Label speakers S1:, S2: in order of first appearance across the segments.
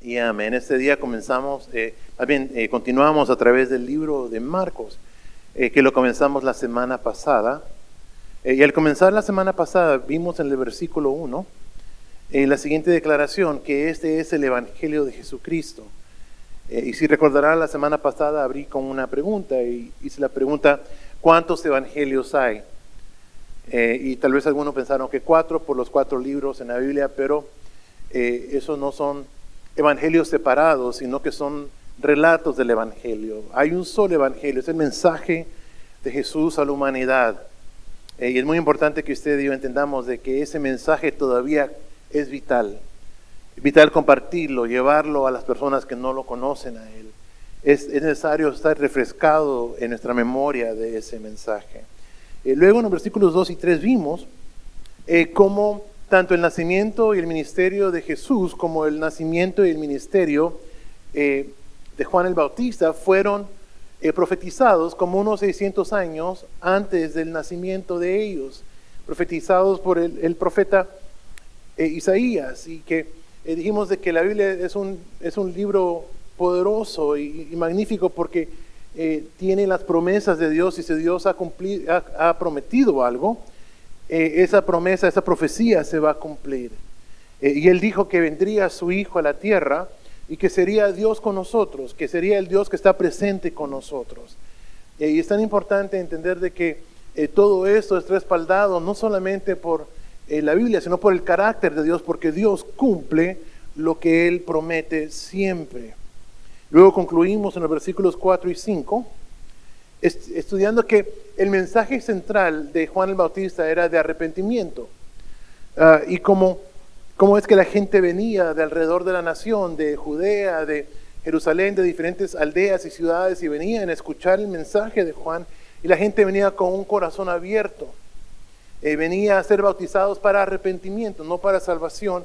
S1: Y amén. Este día continuamos a través del libro de Marcos, que lo comenzamos la semana pasada. Y al comenzar la semana pasada vimos en el versículo 1 la siguiente declaración, que este es el Evangelio de Jesucristo. Y si recordarán, la semana pasada abrí con una pregunta y hice la pregunta: ¿cuántos evangelios hay? Y tal vez algunos pensaron que 4 por los 4 libros en la Biblia, pero esos no son evangelios separados, sino que son relatos del evangelio. Hay un solo evangelio, es el mensaje de Jesús a la humanidad. Y es muy importante que usted y yo entendamos de que ese mensaje todavía es vital. Vital compartirlo, llevarlo a las personas que no lo conocen a Él. Es necesario estar refrescado en nuestra memoria de ese mensaje. Luego en los versículos 2 y 3 vimos cómo tanto el nacimiento y el ministerio de Jesús como el nacimiento y el ministerio de Juan el Bautista fueron profetizados como unos 600 años antes del nacimiento de ellos, profetizados por el profeta Isaías. Y que dijimos de que la Biblia es un libro poderoso y magnífico porque tiene las promesas de Dios, y si Dios ha prometido algo, esa promesa, esa profecía se va a cumplir. Y Él dijo que vendría su Hijo a la tierra y que sería Dios con nosotros, que sería el Dios que está presente con nosotros. Y es tan importante entender de que todo esto es respaldado no solamente por la Biblia, sino por el carácter de Dios, porque Dios cumple lo que Él promete siempre. Luego concluimos en los versículos 4 y 5, estudiando que el mensaje central de Juan el Bautista era de arrepentimiento. Y cómo es que la gente venía de alrededor de la nación, de Judea, de Jerusalén, de diferentes aldeas y ciudades, y venían a escuchar el mensaje de Juan, y la gente venía con un corazón abierto. Venía a ser bautizados para arrepentimiento, no para salvación.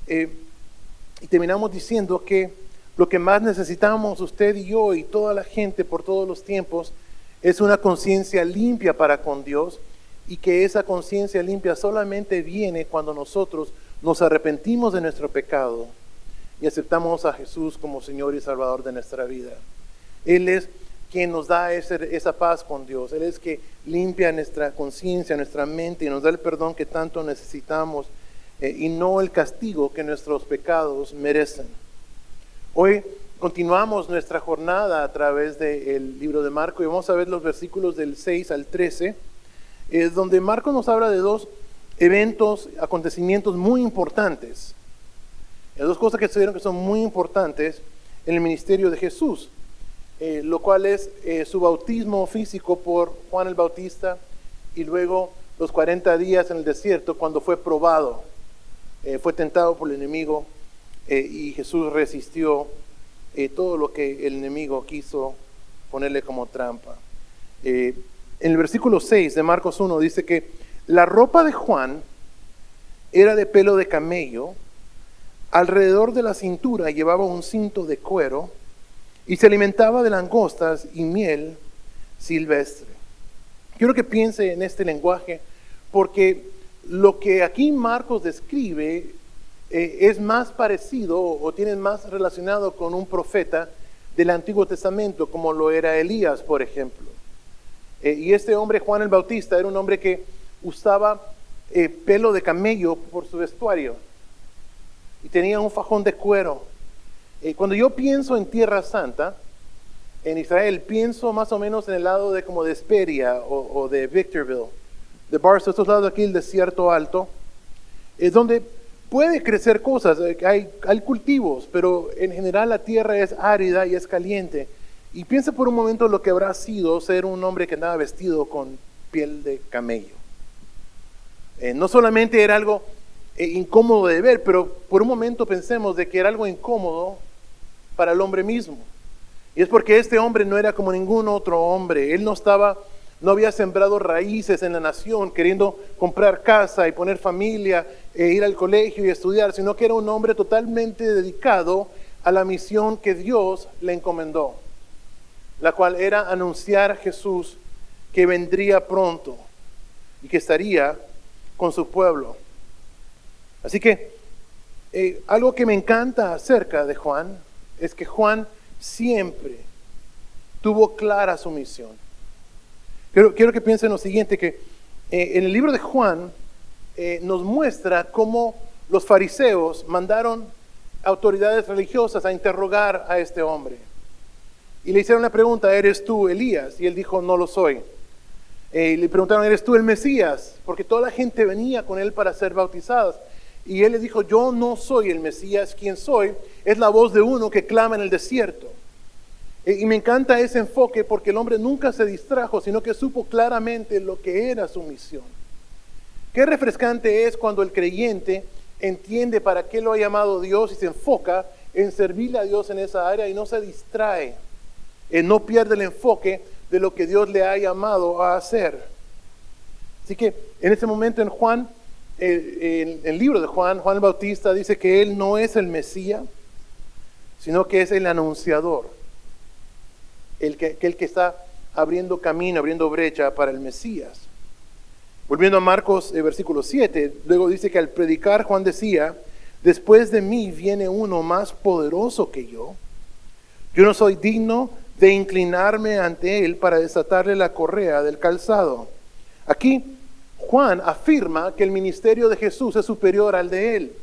S1: Y terminamos diciendo que lo que más necesitamos usted y yo y toda la gente por todos los tiempos es una conciencia limpia para con Dios, y que esa conciencia limpia solamente viene cuando nosotros nos arrepentimos de nuestro pecado y aceptamos a Jesús como Señor y Salvador de nuestra vida. Él es quien nos da esa paz con Dios. Él es que limpia nuestra conciencia, nuestra mente, y nos da el perdón que tanto necesitamos, y no el castigo que nuestros pecados merecen. Hoy continuamos nuestra jornada a través del libro de Marcos y vamos a ver los versículos del 6 al 13, donde Marcos nos habla de 2 eventos, acontecimientos muy importantes. Dos cosas que sucedieron que son muy importantes en el ministerio de Jesús, lo cual es su bautismo físico por Juan el Bautista, y luego los 40 días en el desierto cuando fue probado, fue tentado por el enemigo, y Jesús resistió todo lo que el enemigo quiso ponerle como trampa. En el versículo 6 de Marcos 1 dice que la ropa de Juan era de pelo de camello, alrededor de la cintura llevaba un cinto de cuero, y se alimentaba de langostas y miel silvestre. Quiero que piense en este lenguaje, porque lo que aquí Marcos describe es más parecido o tiene más relacionado con un profeta del Antiguo Testamento, como lo era Elías, por ejemplo. Y este hombre, Juan el Bautista, era un hombre que usaba pelo de camello por su vestuario y tenía un fajón de cuero. Cuando yo pienso en Tierra Santa, en Israel, pienso más o menos en el lado de como de Hesperia o de Victorville, de Barstow, estos lados de aquí, el desierto alto, es donde puede crecer cosas, hay cultivos, pero en general la tierra es árida y es caliente. Y piensa por un momento lo que habrá sido ser un hombre que andaba vestido con piel de camello. No solamente era algo incómodo de ver, pero por un momento pensemos de que era algo incómodo para el hombre mismo. Y es porque este hombre no era como ningún otro hombre. Él no había sembrado raíces en la nación, queriendo comprar casa y poner familia, ir al colegio y estudiar, sino que era un hombre totalmente dedicado a la misión que Dios le encomendó, la cual era anunciar a Jesús que vendría pronto y que estaría con su pueblo. Así que Algo que me encanta acerca de Juan es que Juan siempre tuvo clara su misión. Quiero que piensen lo siguiente, que en el libro de Juan nos muestra cómo los fariseos mandaron autoridades religiosas a interrogar a este hombre. Y le hicieron la pregunta, ¿eres tú Elías? Y él dijo, no lo soy. Le preguntaron, ¿eres tú el Mesías? Porque toda la gente venía con él para ser bautizados. Y él les dijo, yo no soy el Mesías, quien soy es la voz de uno que clama en el desierto. Y me encanta ese enfoque porque el hombre nunca se distrajo, sino que supo claramente lo que era su misión. Qué refrescante es cuando el creyente entiende para qué lo ha llamado Dios y se enfoca en servirle a Dios en esa área y no se distrae, no pierde el enfoque de lo que Dios le ha llamado a hacer. Así que en ese momento en Juan, en el libro de Juan, Juan el Bautista dice que él no es el Mesías, sino que es el anunciador, el que está abriendo camino, abriendo brecha para el Mesías. Volviendo a Marcos, versículo 7, luego dice que al predicar Juan decía, después de mí viene uno más poderoso que yo no soy digno de inclinarme ante él para desatarle la correa del calzado. Aquí Juan afirma que el ministerio de Jesús es superior al de él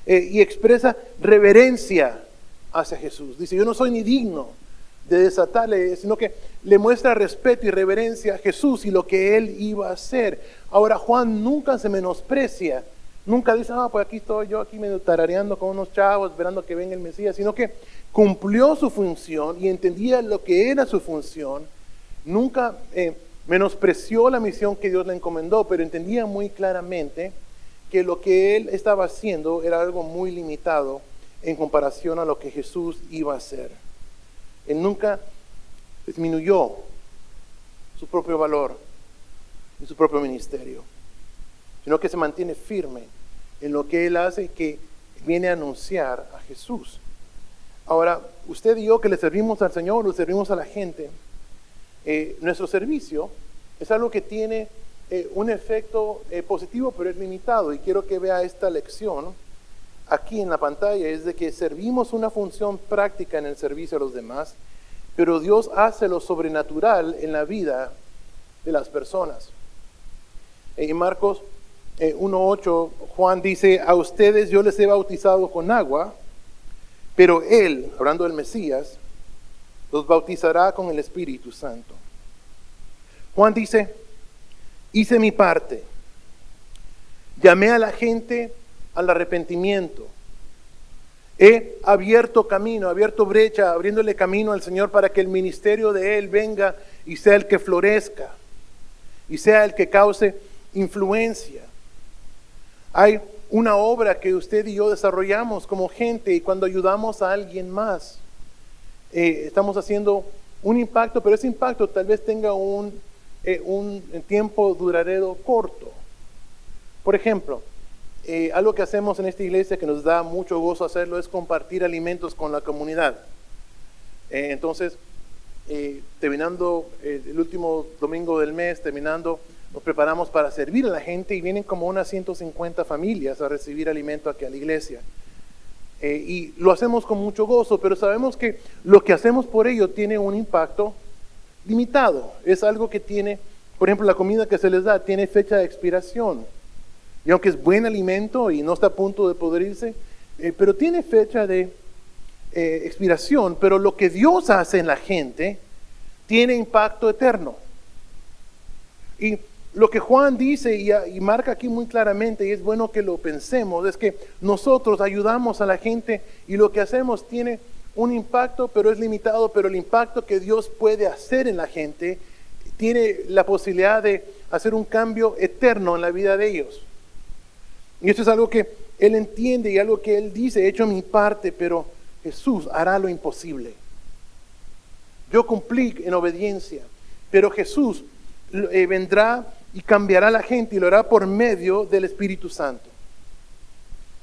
S1: y expresa reverencia hacia Jesús. Dice, yo no soy ni digno de desatarle, sino que le muestra respeto y reverencia a Jesús y lo que él iba a hacer. Ahora Juan nunca se menosprecia, nunca dice, pues aquí estoy yo, aquí medio tarareando con unos chavos, esperando que venga el Mesías, sino que cumplió su función y entendía lo que era su función. Nunca menospreció la misión que Dios le encomendó, pero entendía muy claramente que lo que él estaba haciendo era algo muy limitado en comparación a lo que Jesús iba a hacer. Él nunca disminuyó su propio valor y su propio ministerio, sino que se mantiene firme en lo que él hace, que viene a anunciar a Jesús. Ahora, usted y yo que le servimos al Señor, le servimos a la gente, nuestro servicio es algo que tiene un efecto positivo, pero es limitado. Y quiero que vea esta lección aquí en la pantalla, es de que servimos una función práctica en el servicio a los demás, pero Dios hace lo sobrenatural en la vida de las personas. En Marcos 1:8, Juan dice, a ustedes yo les he bautizado con agua, pero Él, hablando del Mesías, los bautizará con el Espíritu Santo. Juan dice, hice mi parte, llamé a la gente al arrepentimiento, he abierto camino, abierto brecha, abriéndole camino al Señor para que el ministerio de Él venga y sea el que florezca y sea el que cause influencia. Hay una obra que usted y yo desarrollamos como gente y cuando ayudamos a alguien más, estamos haciendo un impacto, pero ese impacto tal vez tenga un tiempo duradero corto. Por ejemplo, algo que hacemos en esta iglesia que nos da mucho gozo hacerlo es compartir alimentos con la comunidad. Entonces, terminando el último domingo del mes, nos preparamos para servir a la gente y vienen como unas 150 familias a recibir alimento aquí a la iglesia. Y lo hacemos con mucho gozo, pero sabemos que lo que hacemos por ello tiene un impacto limitado. Es algo que tiene, por ejemplo, la comida que se les da tiene fecha de expiración. Y aunque es buen alimento y no está a punto de podrirse, pero tiene fecha de expiración. Pero lo que Dios hace en la gente tiene impacto eterno. Y lo que Juan dice y marca aquí muy claramente, y es bueno que lo pensemos, es que nosotros ayudamos a la gente y lo que hacemos tiene un impacto, pero es limitado, pero el impacto que Dios puede hacer en la gente tiene la posibilidad de hacer un cambio eterno en la vida de ellos. Y esto es algo que Él entiende y algo que Él dice, he hecho mi parte, pero Jesús hará lo imposible. Yo cumplí en obediencia, pero Jesús vendrá y cambiará a la gente y lo hará por medio del Espíritu Santo.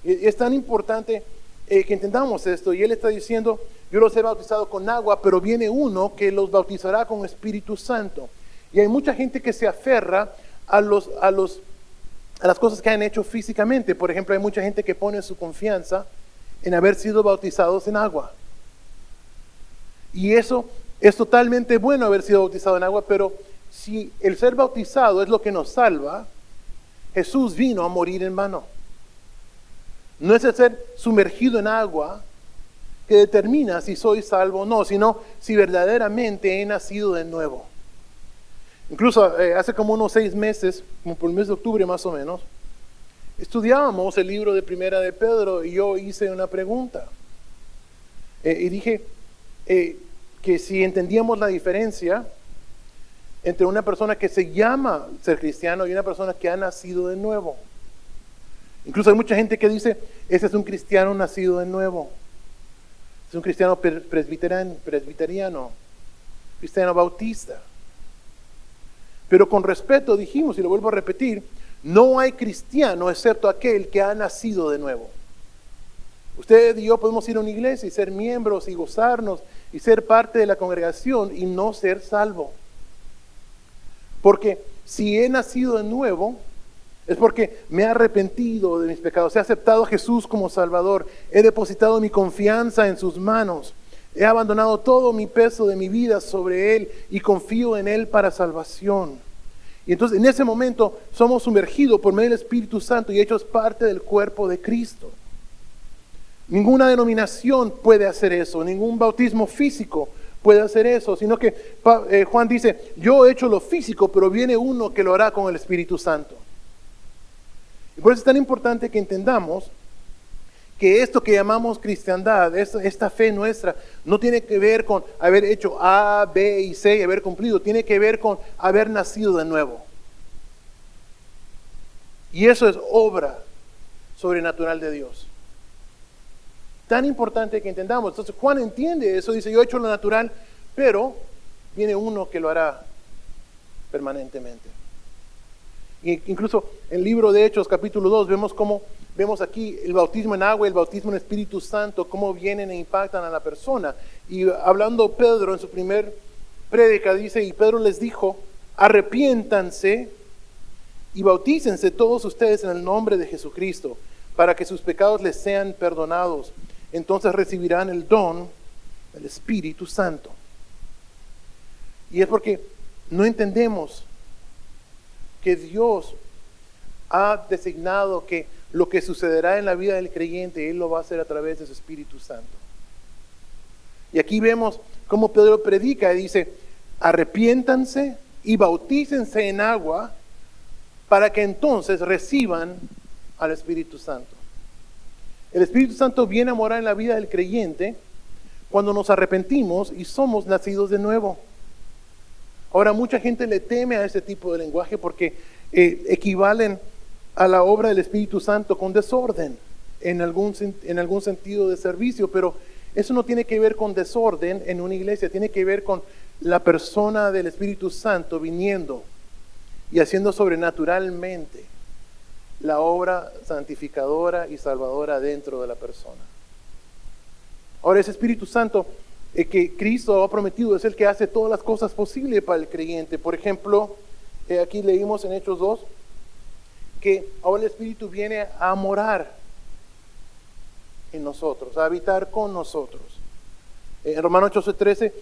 S1: Y es tan importante que entendamos esto. Y Él está diciendo, yo los he bautizado con agua, pero viene uno que los bautizará con Espíritu Santo. Y hay mucha gente que se aferra a los a las cosas que han hecho físicamente. Por ejemplo, hay mucha gente que pone su confianza en haber sido bautizados en agua. Y eso es totalmente bueno, haber sido bautizado en agua, pero si el ser bautizado es lo que nos salva, Jesús vino a morir en vano. No es el ser sumergido en agua que determina si soy salvo o no, sino si verdaderamente he nacido de nuevo. Incluso hace como unos 6 meses, como por el mes de octubre más o menos, estudiábamos el libro de Primera de Pedro y yo hice una pregunta. Y dije que si entendíamos la diferencia entre una persona que se llama ser cristiano y una persona que ha nacido de nuevo. Incluso hay mucha gente que dice, ese es un cristiano nacido de nuevo. Es un cristiano presbiteriano, cristiano bautista. Pero con respeto dijimos, y lo vuelvo a repetir, no hay cristiano excepto aquel que ha nacido de nuevo. Usted y yo podemos ir a una iglesia y ser miembros y gozarnos y ser parte de la congregación y no ser salvo. Porque si he nacido de nuevo, es porque me he arrepentido de mis pecados, he aceptado a Jesús como Salvador, he depositado mi confianza en sus manos, he abandonado todo mi peso de mi vida sobre Él y confío en Él para salvación. Y entonces en ese momento somos sumergidos por medio del Espíritu Santo y hechos parte del cuerpo de Cristo. Ninguna denominación puede hacer eso, ningún bautismo físico puede hacer eso, sino que Juan dice, yo he hecho lo físico, pero viene uno que lo hará con el Espíritu Santo. Y por eso es tan importante que entendamos que esto que llamamos cristiandad, esta fe nuestra, no tiene que ver con haber hecho A, B y C y haber cumplido, tiene que ver con haber nacido de nuevo. Y eso es obra sobrenatural de Dios. Tan importante que entendamos. Entonces Juan entiende eso, dice, yo he hecho lo natural, pero viene uno que lo hará permanentemente. Y incluso en el libro de Hechos, capítulo 2, vemos aquí el bautismo en agua y el bautismo en Espíritu Santo, cómo vienen e impactan a la persona. Y hablando Pedro en su primer prédica, dice, y Pedro les dijo, arrepiéntanse y bautícense todos ustedes en el nombre de Jesucristo, para que sus pecados les sean perdonados. Entonces recibirán el don del Espíritu Santo. Y es porque no entendemos que Dios ha designado que lo que sucederá en la vida del creyente, Él lo va a hacer a través de su Espíritu Santo. Y aquí vemos cómo Pedro predica y dice, arrepiéntanse y bautícense en agua para que entonces reciban al Espíritu Santo. El Espíritu Santo viene a morar en la vida del creyente cuando nos arrepentimos y somos nacidos de nuevo. Ahora, mucha gente le teme a ese tipo de lenguaje porque equivalen a la obra del Espíritu Santo con desorden en algún sentido de servicio, pero eso no tiene que ver con desorden en una iglesia, tiene que ver con la persona del Espíritu Santo viniendo y haciendo sobrenaturalmente la obra santificadora y salvadora dentro de la persona. Ahora, ese Espíritu Santo que Cristo ha prometido es el que hace todas las cosas posibles para el creyente. Por ejemplo, aquí leímos en Hechos 2 que ahora el Espíritu viene a morar en nosotros, a habitar con nosotros. En Romanos 8:13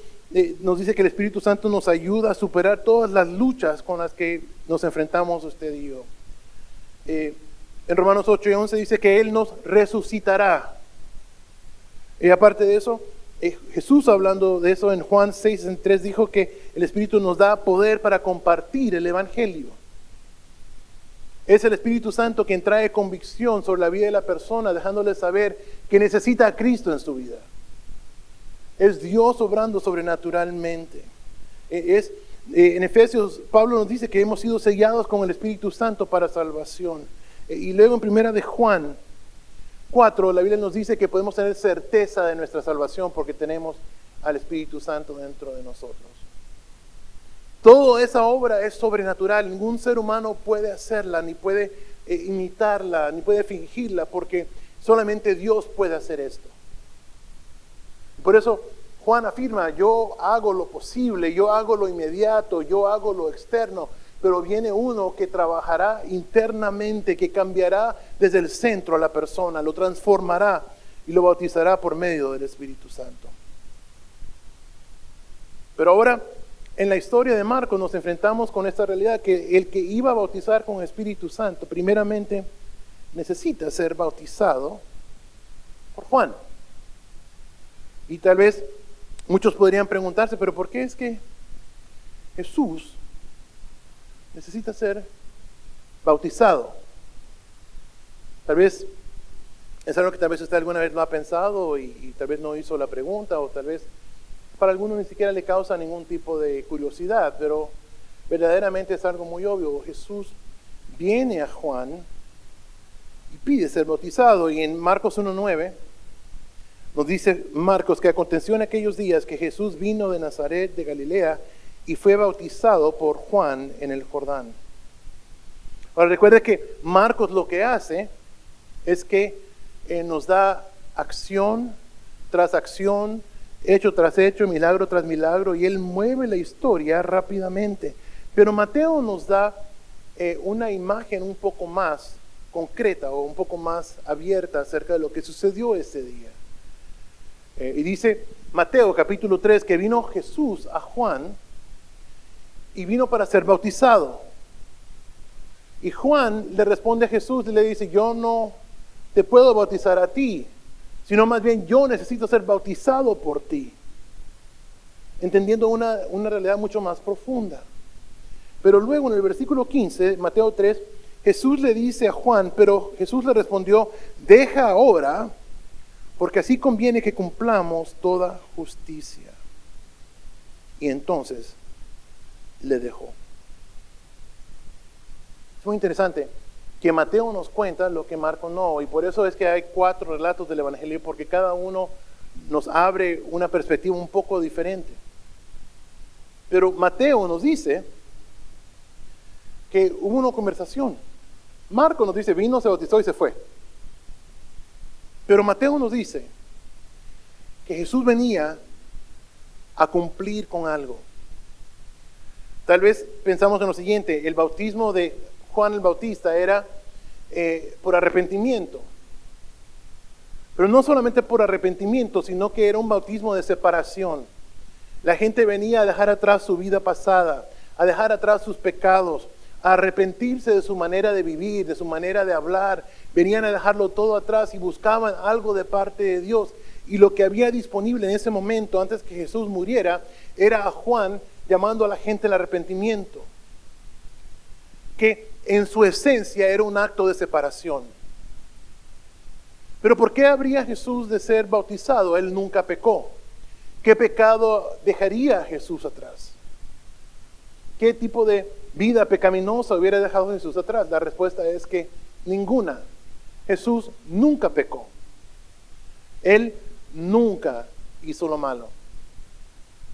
S1: nos dice que el Espíritu Santo nos ayuda a superar todas las luchas con las que nos enfrentamos usted y yo. En Romanos 8:11 dice que Él nos resucitará. Y aparte de eso, Jesús hablando de eso en Juan 6:3 dijo que el Espíritu nos da poder para compartir el Evangelio. Es el Espíritu Santo quien trae convicción sobre la vida de la persona, dejándole saber que necesita a Cristo en su vida. Es Dios obrando sobrenaturalmente. En Efesios, Pablo nos dice que hemos sido sellados con el Espíritu Santo para salvación. Y luego en primera de Juan 4, la Biblia nos dice que podemos tener certeza de nuestra salvación porque tenemos al Espíritu Santo dentro de nosotros. Toda esa obra es sobrenatural. Ningún ser humano puede hacerla, ni puede imitarla, ni puede fingirla, porque solamente Dios puede hacer esto. Por eso Juan afirma, yo hago lo posible, yo hago lo inmediato, yo hago lo externo, pero viene uno que trabajará internamente, que cambiará desde el centro a la persona, lo transformará y lo bautizará por medio del Espíritu Santo. Pero ahora, en la historia de Marcos nos enfrentamos con esta realidad que el que iba a bautizar con el Espíritu Santo, primeramente necesita ser bautizado por Juan. Y tal vez muchos podrían preguntarse, pero ¿por qué es que Jesús necesita ser bautizado? Tal vez es algo que tal vez usted alguna vez lo ha pensado y tal vez no hizo la pregunta, o tal vez para algunos ni siquiera le causa ningún tipo de curiosidad, pero verdaderamente es algo muy obvio. Jesús viene a Juan y pide ser bautizado, y en Marcos 1:9 nos dice Marcos que aconteció en aquellos días que Jesús vino de Nazaret de Galilea y fue bautizado por Juan en el Jordán. Ahora recuerde que Marcos lo que hace es que nos da acción tras acción, hecho tras hecho, milagro tras milagro, y él mueve la historia rápidamente. Pero Mateo nos da una imagen un poco más concreta o un poco más abierta acerca de lo que sucedió ese día. Y dice Mateo capítulo 3 que vino Jesús a Juan y vino para ser bautizado. Y Juan le responde a Jesús y le dice, yo no te puedo bautizar a ti, sino más bien yo necesito ser bautizado por ti. Entendiendo una realidad mucho más profunda. Pero luego en el versículo 15, Mateo 3, Jesús le dice a Juan, pero Jesús le respondió, deja ahora, porque así conviene que cumplamos toda justicia. Y entonces le dejó. Es muy interesante que Mateo nos cuenta lo que Marcos no, y por eso es que hay 4 relatos del Evangelio, porque cada uno nos abre una perspectiva un poco diferente. Pero Mateo nos dice que hubo una conversación. Marcos nos dice, vino, se bautizó y se fue. Pero Mateo nos dice que Jesús venía a cumplir con algo. Tal vez pensamos en lo siguiente, el bautismo de Juan el Bautista era por arrepentimiento. Pero no solamente por arrepentimiento, sino que era un bautismo de separación. La gente venía a dejar atrás su vida pasada, a dejar atrás sus pecados, a arrepentirse de su manera de vivir, de su manera de hablar. Venían a dejarlo todo atrás y buscaban algo de parte de Dios. Y lo que había disponible en ese momento, antes que Jesús muriera, era a Juan llamando a la gente al arrepentimiento, que en su esencia era un acto de separación. Pero ¿por qué habría Jesús de ser bautizado? Él nunca pecó. ¿Qué pecado dejaría Jesús atrás? ¿Qué tipo de vida pecaminosa hubiera dejado Jesús atrás? La respuesta es que ninguna. Jesús nunca pecó. Él nunca hizo lo malo.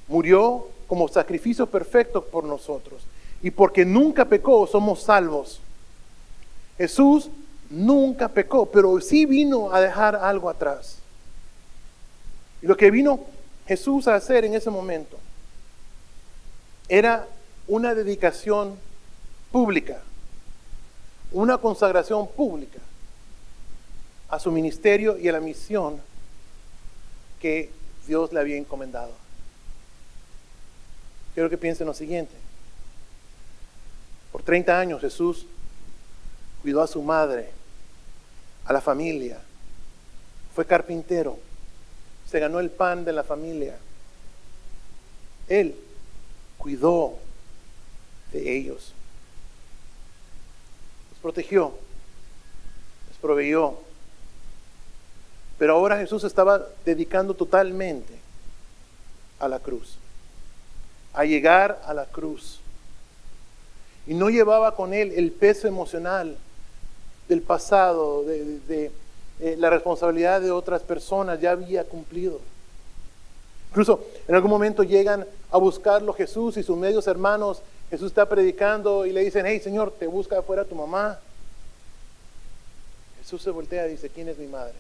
S1: Murió como sacrificio perfecto por nosotros. Y porque nunca pecó, somos salvos. Jesús nunca pecó, pero sí vino a dejar algo atrás. Y lo que vino Jesús a hacer en ese momento era una dedicación pública, una consagración pública a su ministerio y a la misión que Dios le había encomendado. Quiero que piensen lo siguiente. Por 30 años Jesús cuidó a su madre, a la familia, fue carpintero, se ganó el pan de la familia. Él cuidó de ellos, los protegió, les proveyó. Pero ahora Jesús estaba dedicando totalmente a la cruz, a llegar a la cruz. Y no llevaba con él el peso emocional del pasado, de la responsabilidad de otras personas, ya había cumplido. Incluso en algún momento llegan a buscarlo Jesús y sus medios hermanos. Jesús está predicando y le dicen, hey Señor, te busca afuera tu mamá. Jesús se voltea y dice, ¿quién es mi madre?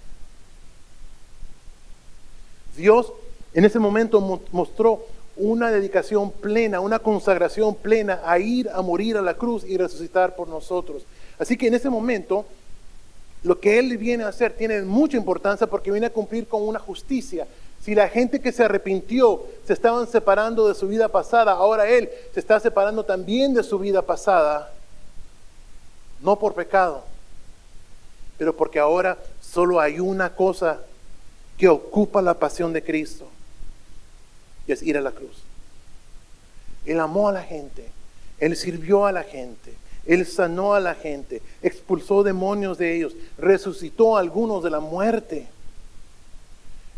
S1: Dios en ese momento mostró una dedicación plena, una consagración plena a ir a morir a la cruz y resucitar por nosotros. Así que en ese momento, lo que Él viene a hacer tiene mucha importancia porque viene a cumplir con una justicia. Si la gente que se arrepintió se estaban separando de su vida pasada, ahora Él se está separando también de su vida pasada, no por pecado, pero porque ahora solo hay una cosa que ocupa la pasión de Cristo, y es ir a la cruz. Él amó a la gente, Él sirvió a la gente, Él sanó a la gente, expulsó demonios de ellos, resucitó a algunos de la muerte,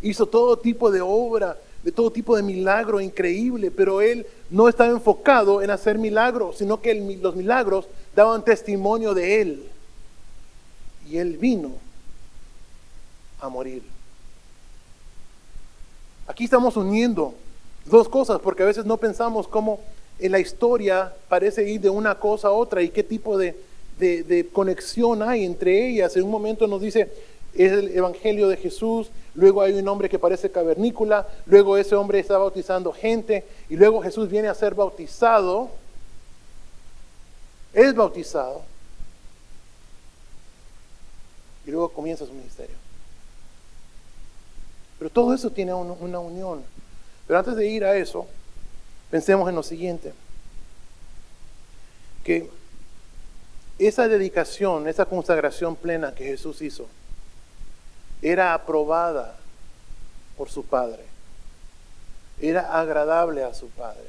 S1: hizo todo tipo de obra, de todo tipo de milagro increíble, pero Él no estaba enfocado en hacer milagros, sino que los milagros daban testimonio de Él. Y Él vino a morir. Aquí estamos uniendo dos cosas, porque a veces no pensamos cómo en la historia parece ir de una cosa a otra y qué tipo de conexión hay entre ellas. En un momento nos dice, es el Evangelio de Jesús, luego hay un hombre que parece cavernícola, luego ese hombre está bautizando gente, y luego Jesús viene a ser bautizado, es bautizado, y luego comienza su ministerio. Pero todo eso tiene una unión. Pero antes de ir a eso, pensemos en lo siguiente, que esa dedicación, esa consagración plena que Jesús hizo, era aprobada por su Padre, era agradable a su Padre.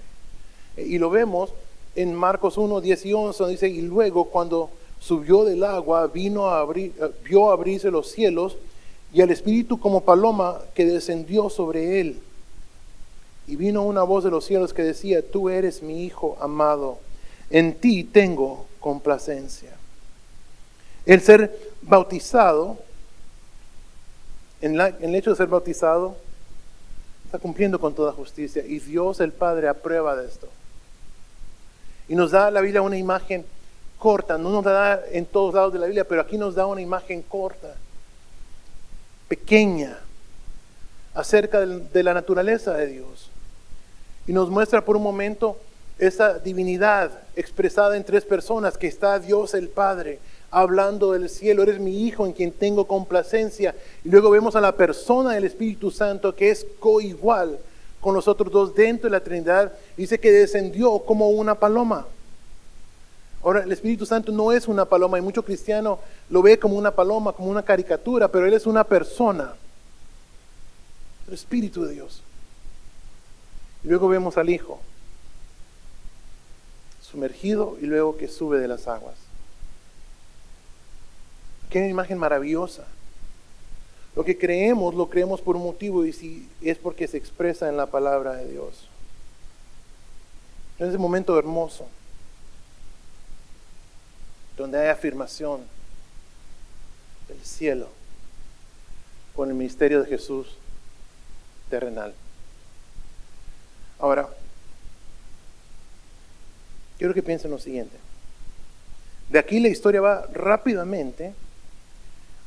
S1: Y lo vemos en Marcos 1, 10 y 11, dice, y luego cuando subió del agua, vio abrirse los cielos, y el Espíritu como paloma que descendió sobre él. Y vino una voz de los cielos que decía, tú eres mi Hijo amado, en ti tengo complacencia. El ser bautizado, en el hecho de ser bautizado, está cumpliendo con toda justicia. Y Dios el Padre aprueba de esto. Y nos da la Biblia una imagen corta, no nos la da en todos lados de la Biblia, pero aquí nos da una imagen corta, pequeña, acerca de la naturaleza de Dios. Y nos muestra por un momento esa divinidad expresada en tres personas, que está Dios el Padre hablando del cielo, eres mi Hijo en quien tengo complacencia. Y luego vemos a la persona del Espíritu Santo que es coigual con los otros dos dentro de la Trinidad. Dice que descendió como una paloma. Ahora, el Espíritu Santo no es una paloma, y mucho cristiano lo ve como una paloma, como una caricatura, pero Él es una persona, el Espíritu de Dios. Y luego vemos al Hijo, sumergido y luego que sube de las aguas. Qué imagen maravillosa. Lo que creemos, lo creemos por un motivo, y si es porque se expresa en la palabra de Dios. En ese momento hermoso, donde hay afirmación del cielo con el ministerio de Jesús terrenal. Ahora, quiero que piensen lo siguiente. De aquí la historia va rápidamente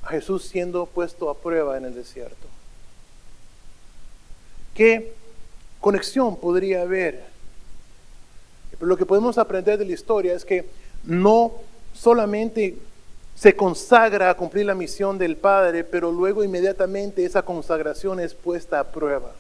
S1: a Jesús siendo puesto a prueba en el desierto. ¿Qué conexión podría haber? Pero lo que podemos aprender de la historia es que no solamente se consagra a cumplir la misión del Padre, pero luego inmediatamente esa consagración es puesta a prueba.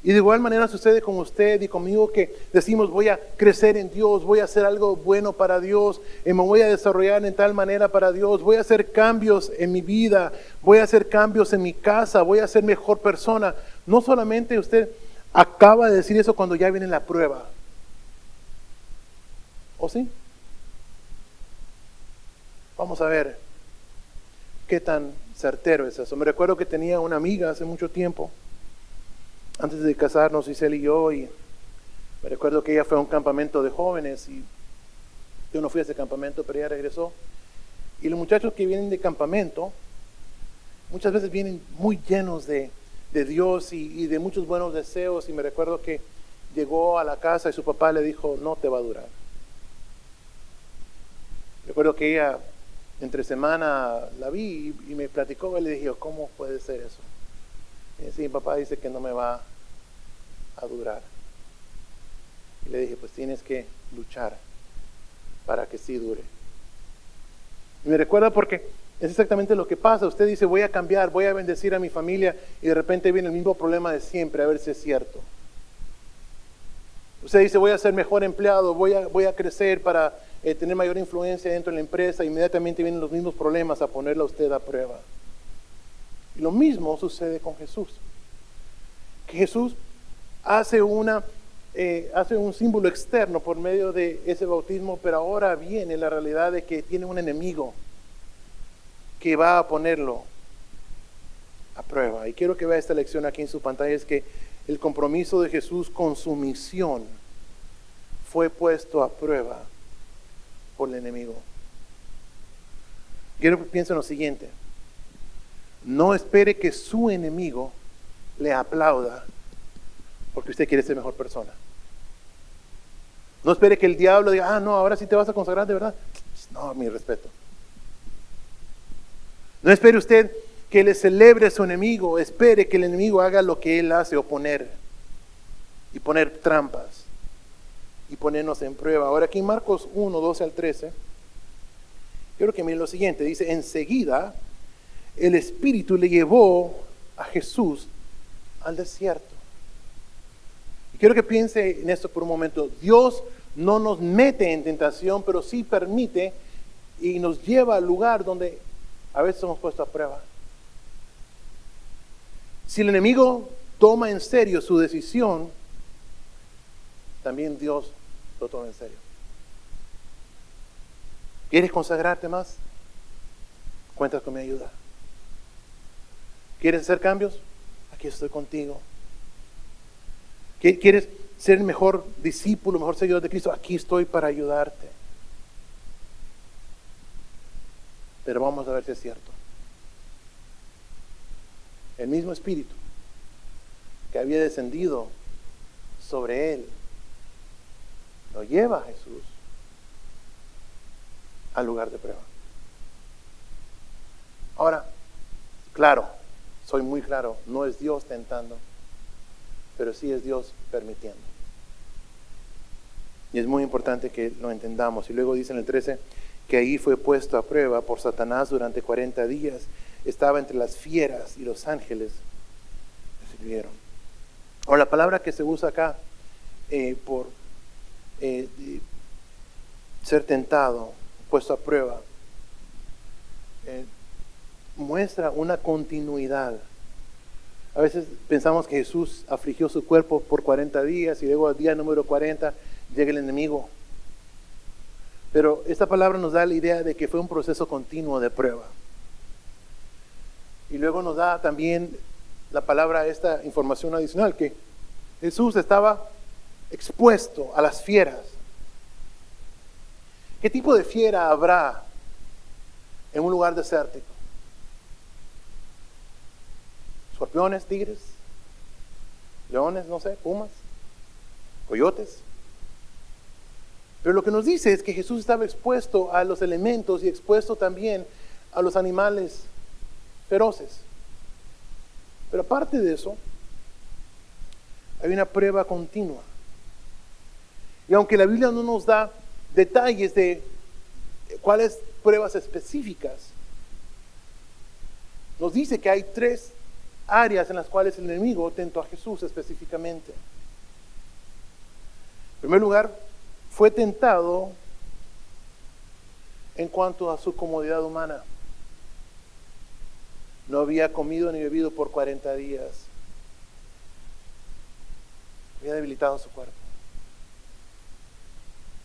S1: Y de igual manera sucede con usted y conmigo, que decimos, voy a crecer en Dios, voy a hacer algo bueno para Dios, me voy a desarrollar en tal manera para Dios, voy a hacer cambios en mi vida, voy a hacer cambios en mi casa, voy a ser mejor persona. No solamente usted acaba de decir eso cuando ya viene la prueba. ¿O sí? Vamos a ver qué tan certero es eso. Me recuerdo que tenía una amiga hace mucho tiempo, antes de casarnos, Isel y yo, y me recuerdo que ella fue a un campamento de jóvenes, y yo no fui a ese campamento, pero ella regresó. Y los muchachos que vienen de campamento, muchas veces vienen muy llenos de Dios y de muchos buenos deseos, y me recuerdo que llegó a la casa y su papá le dijo, no te va a durar. Recuerdo que ella, entre semana la vi y me platicó, y le dije, ¿cómo puede ser eso? Y sí, mi papá dice que no me va a durar. Y le dije, pues tienes que luchar para que sí dure. Y me recuerda porque es exactamente lo que pasa. Usted dice, voy a cambiar, voy a bendecir a mi familia, y de repente viene el mismo problema de siempre, a ver si es cierto. Usted dice, voy a ser mejor empleado, voy a crecer para tener mayor influencia dentro de la empresa. Inmediatamente vienen los mismos problemas a ponerla a usted a prueba. Y lo mismo sucede con Jesús. Que Jesús hace un símbolo externo por medio de ese bautismo, pero ahora viene la realidad de que tiene un enemigo que va a ponerlo a prueba. Y quiero que vea esta lección aquí en su pantalla, es que el compromiso de Jesús con su misión fue puesto a prueba por el enemigo. Quiero que piensen lo siguiente: no espere que su enemigo le aplauda porque usted quiere ser mejor persona. No espere que el diablo diga, no, ahora sí te vas a consagrar de verdad. No, mi respeto. No espere usted que le celebre a su enemigo, espere que el enemigo haga lo que él hace, oponer y poner trampas y ponernos en prueba. Ahora aquí en Marcos 1, 12 al 13, quiero que miren lo siguiente, dice, enseguida el Espíritu le llevó a Jesús al desierto. Y quiero que piense en esto por un momento. Dios no nos mete en tentación, pero sí permite y nos lleva al lugar donde a veces somos puestos a prueba. Si el enemigo toma en serio su decisión, también Dios lo toma en serio. ¿Quieres consagrarte más? Cuentas con mi ayuda. ¿Quieres hacer cambios? Aquí estoy contigo. ¿Quieres ser mejor discípulo, mejor seguidor de Cristo? Aquí estoy para ayudarte. Pero vamos a ver si es cierto. El mismo Espíritu que había descendido sobre él lo lleva a Jesús al lugar de prueba. Ahora, claro, soy muy claro, no es Dios tentando, pero sí es Dios permitiendo. Y es muy importante que lo entendamos. Y luego dice en el 13 que ahí fue puesto a prueba por Satanás durante 40 días. Estaba entre las fieras y los ángeles le sirvieron. Ahora, la palabra que se usa acá por ser tentado, puesto a prueba, muestra una continuidad. A veces pensamos que Jesús afligió su cuerpo por 40 días y luego al día número 40 llega el enemigo. Pero esta palabra nos da la idea de que fue un proceso continuo de prueba. Y luego nos da también la palabra, esta información adicional, que Jesús estaba expuesto a las fieras. ¿Qué tipo de fiera habrá en un lugar desértico? ¿Escorpiones, tigres, leones, no sé, pumas, coyotes? Pero lo que nos dice es que Jesús estaba expuesto a los elementos y expuesto también a los animales feroces. Pero aparte de eso, hay una prueba continua. Y aunque la Biblia no nos da detalles de cuáles pruebas específicas, nos dice que hay 3 áreas en las cuales el enemigo tentó a Jesús específicamente. En primer lugar, fue tentado en cuanto a su comodidad humana. No había comido ni bebido por 40 días. Había debilitado su cuerpo.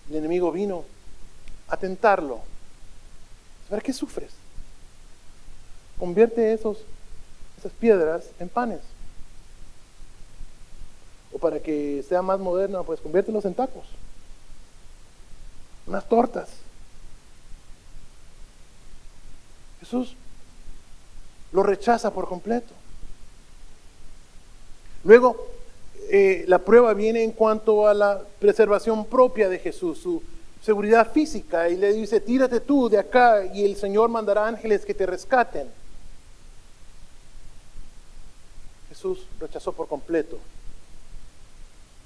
S1: El enemigo vino a tentarlo. ¿Para qué sufres? Convierte esas piedras en panes. O para que sea más moderno, pues conviértelos en tacos. Unas tortas. Jesús lo rechaza por completo. Luego, la prueba viene en cuanto a la preservación propia de Jesús, su seguridad física, y le dice, tírate tú de acá y el Señor mandará ángeles que te rescaten. Jesús rechazó por completo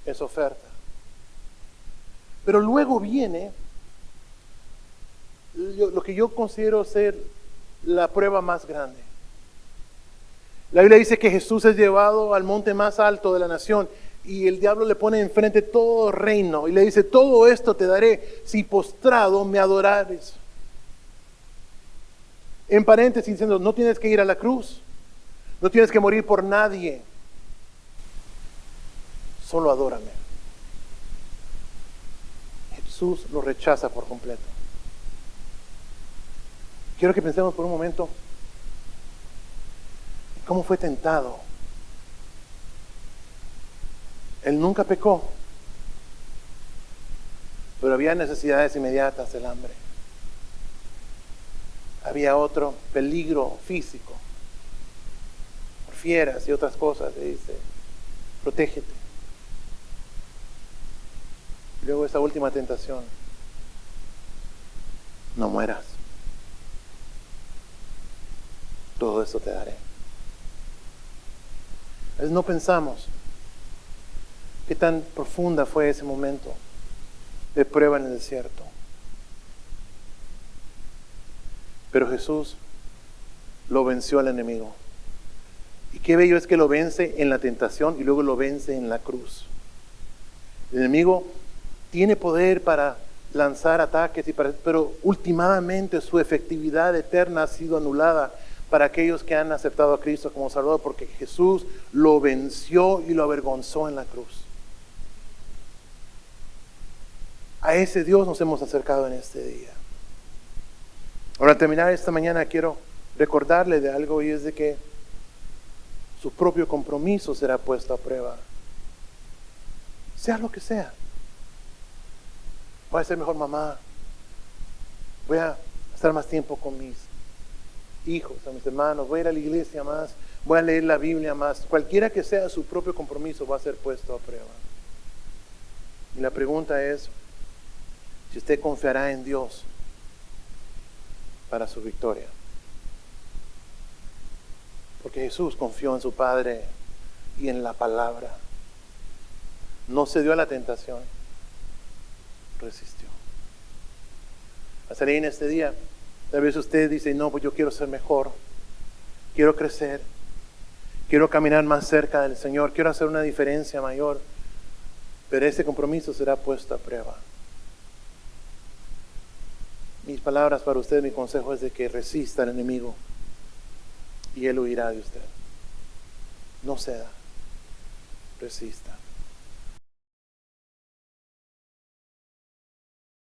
S1: esa oferta. Pero luego viene lo que yo considero ser la prueba más grande. La Biblia dice que Jesús es llevado al monte más alto de la nación y el diablo le pone enfrente todo reino y le dice, todo esto te daré si postrado me adorares. En paréntesis diciendo, no tienes que ir a la cruz, no tienes que morir por nadie, solo adórame. Jesús lo rechaza por completo. Quiero que pensemos por un momento cómo fue tentado. Él nunca pecó, pero había necesidades inmediatas del hambre. Había otro peligro físico, por fieras y otras cosas. Le dice, protégete. Luego esa última tentación, no mueras. Todo eso te daré. A veces no pensamos qué tan profunda fue ese momento de prueba en el desierto. Pero Jesús lo venció al enemigo. Y qué bello es que lo vence en la tentación y luego lo vence en la cruz. El enemigo tiene poder para lanzar ataques, pero últimamente su efectividad eterna ha sido anulada para aquellos que han aceptado a Cristo como Salvador, porque Jesús lo venció y lo avergonzó en la cruz. A ese Dios nos hemos acercado en este día. Ahora, al terminar esta mañana, quiero recordarle de algo, y es de que su propio compromiso será puesto a prueba. Sea lo que sea. Voy a ser mejor mamá. Voy a estar más tiempo con mis hijos, a mis hermanos. Voy a ir a la iglesia más. Voy a leer la Biblia más. Cualquiera que sea su propio compromiso va a ser puesto a prueba. Y la pregunta es, si usted confiará en Dios para su victoria. Porque Jesús confió en su Padre y en la palabra. No cedió a la tentación, resistió. A salir en este día, tal vez usted dice, no, pues yo quiero ser mejor, quiero crecer, quiero caminar más cerca del Señor, quiero hacer una diferencia mayor, pero ese compromiso será puesto a prueba. Mis palabras para usted, mi consejo es de que resista al enemigo y él huirá de usted. No ceda, resista.